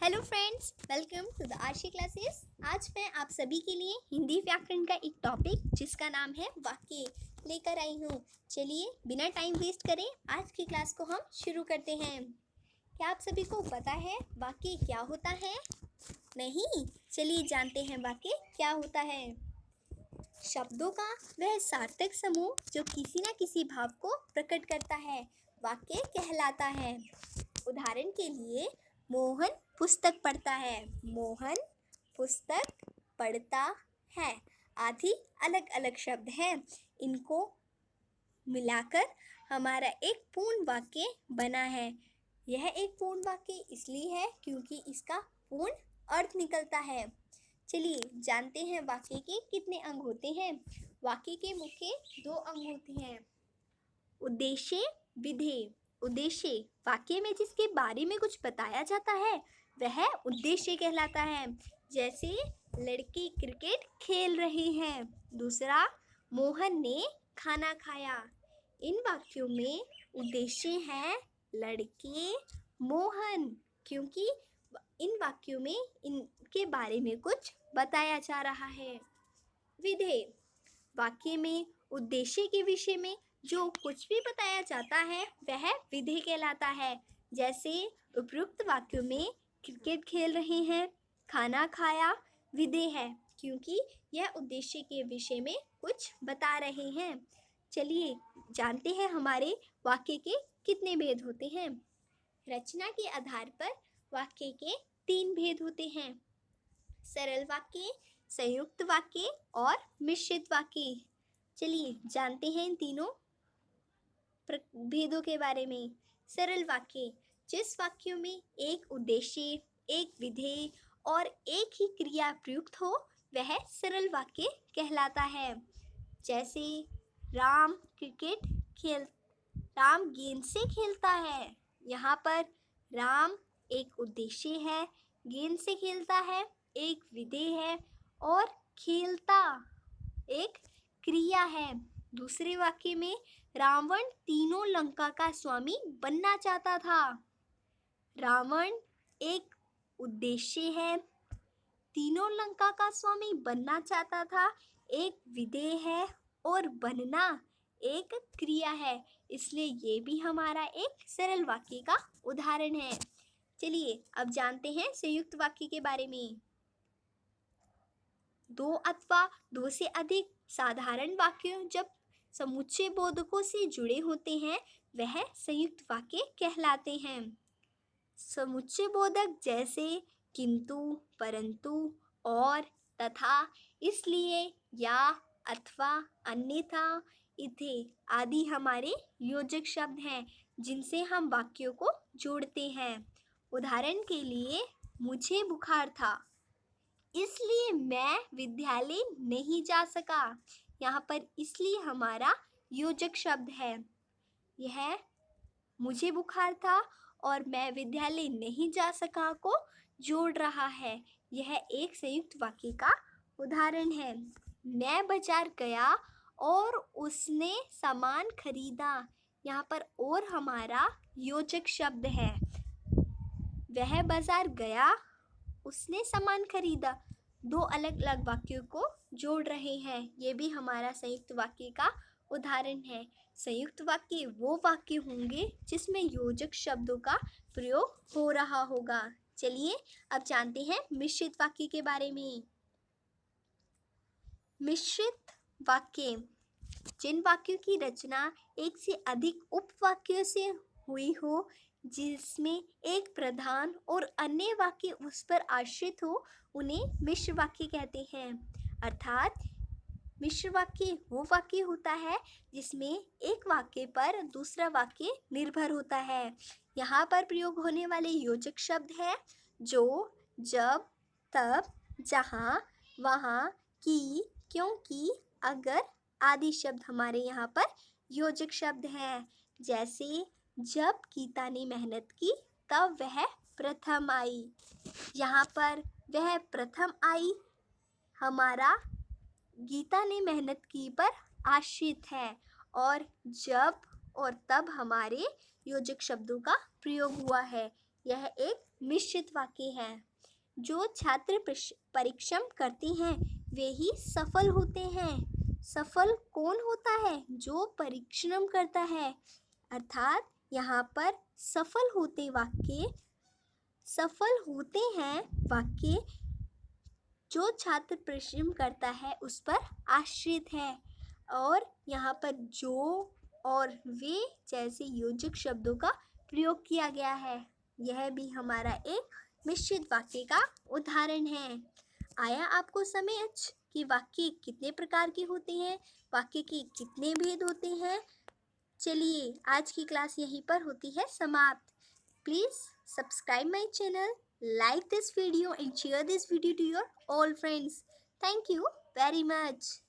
Hello friends, welcome to the Aashi classes. आज मैं आप सभी के लिए हिंदी व्याकरण का एक टॉपिक जिसका नाम है वाक्य लेकर आई हूँ। चलिए बिना टाइम वेस्ट करें आज की क्लास को हम शुरू करते हैं। क्या आप सभी को पता है वाक्य क्या होता है? नहीं? चलिए जानते हैं वाक्य क्या होता है। शब्दों का वह सार्थक समूह जो किसी न किसी भाव को प्रकट करता है वाक्य कहलाता है। उदाहरण के लिए मोहन पुस्तक पढ़ता है। मोहन पुस्तक पढ़ता है। आदि अलग अलग शब्द हैं, इनको मिलाकर हमारा एक पूर्ण वाक्य बना है। यह एक पूर्ण वाक्य इसलिए है क्योंकि इसका पूर्ण अर्थ निकलता है। चलिए जानते हैं वाक्य के कितने अंग होते हैं। वाक्य के मुख्य 2 अंग होते हैं, उद्देश्य, विधेय। उद्देश्य वाक्य में जिसके बारे में कुछ बताया जाता है वह उद्देश्य कहलाता है। जैसे लड़के क्रिकेट खेल रहे हैं। दूसरा, मोहन ने खाना खाया। इन वाक्यों में उद्देश्य है लड़के, मोहन, क्योंकि इन वाक्यों में इनके बारे में कुछ बताया जा रहा है। विधेय वाक्य में उद्देश्य के विषय में जो कुछ भी बताया जाता है वह विधेय कहलाता है। जैसे उपयुक्त वाक्यों में क्रिकेट खेल रहे हैं, खाना खाया विधेय है क्योंकि यह उद्देश्य के विषय में कुछ बता रहे हैं। चलिए जानते हैं हमारे वाक्य के कितने भेद होते हैं। रचना के आधार पर वाक्य के 3 भेद होते हैं, सरल वाक्य, संयुक्त वाक्य और मिश्रित वाक्य। चलिए जानते हैं इन तीनों भेदों के बारे में। सरल वाक्य जिस वाक्यों में एक उद्देश्य, एक विधेय और एक ही क्रिया प्रयुक्त हो वह सरल वाक्य कहलाता है। जैसे राम राम गेंद से खेलता है। यहाँ पर राम एक उद्देश्य है, गेंद से खेलता है एक विधेय है और खेलता एक क्रिया है। दूसरे वाक्य में रावण तीनों लंका का स्वामी बनना चाहता था। रावण एक उद्देश्य है, तीनों लंका का स्वामी बनना चाहता था एक विधेय है और बनना एक क्रिया है, इसलिए ये भी हमारा एक सरल वाक्य का उदाहरण है। चलिए अब जानते हैं संयुक्त वाक्य के बारे में। 2 अथवा 2 से अधिक साधारण वाक्य जब समुच्चय बोधकों से जुड़े होते हैं वह संयुक्त वाक्य कहलाते हैं। समुच्चय बोधक जैसे किंतु, परंतु, और, तथा, इसलिए, या, अथवा, अन्यथा, इथे आदि हमारे योजक शब्द हैं जिनसे हम वाक्यों को जोड़ते हैं। उदाहरण के लिए मुझे बुखार था इसलिए मैं विद्यालय नहीं जा सका। यहाँ पर इसलिए हमारा योजक शब्द है। यह मुझे बुखार था और मैं विद्यालय नहीं जा सका को जोड़ रहा है। यह एक संयुक्त वाक्य का उदाहरण है। मैं बाजार गया और उसने सामान खरीदा। यहाँ पर और हमारा योजक शब्द है। वह बाजार गया, उसने सामान खरीदा, 2 अलग अलग वाक्यों को जोड़ रहे हैं। ये भी हमारा संयुक्त वाक्य का उदाहरण है। संयुक्त वाक्य वो वाक्य होंगे जिसमें योजक शब्दों का प्रयोग हो रहा होगा। चलिए अब जानते हैं मिश्रित वाक्य के बारे में। मिश्रित वाक्य जिन वाक्यों की रचना एक से अधिक उपवाक्यों से हुई हो, जिसमें एक प्रधान और अन्य वाक्य उस पर आश्रित हो, उन्हें मिश्र वाक्य कहते हैं। अर्थात मिश्र वाक्य वो वाक्य होता है जिसमें एक वाक्य पर दूसरा वाक्य निर्भर होता है। यहाँ पर प्रयोग होने वाले योजक शब्द है जो, जब, तब, जहाँ, वहाँ, की, क्योंकि, अगर आदि शब्द हमारे यहाँ पर योजक शब्द हैं। जैसे जब गीता ने मेहनत की तब वह प्रथम आई। यहाँ पर वह प्रथम आई हमारा गीता ने मेहनत की पर आश्रित है और जब और तब हमारे योजक शब्दों का प्रयोग हुआ है। यह एक मिश्रित वाक्य है। जो छात्र परिश्रम करते हैं वे ही सफल होते हैं। सफल कौन होता है? जो परिश्रम करता है। अर्थात यहाँ पर सफल होते हैं वाक्य जो छात्र परिश्रम करता है उस पर आश्रित है। और यहाँ पर जो और वे जैसे योजक शब्दों का प्रयोग किया गया है। यह भी हमारा एक मिश्रित वाक्य का उदाहरण है। आया आपको समझ कि वाक्य कितने प्रकार के होते हैं, वाक्य के कितने भेद होते हैं। चलिए आज की क्लास यहीं पर होती है समाप्त। Please subscribe my channel, like this video and share this video to your all friends. Thank you very much.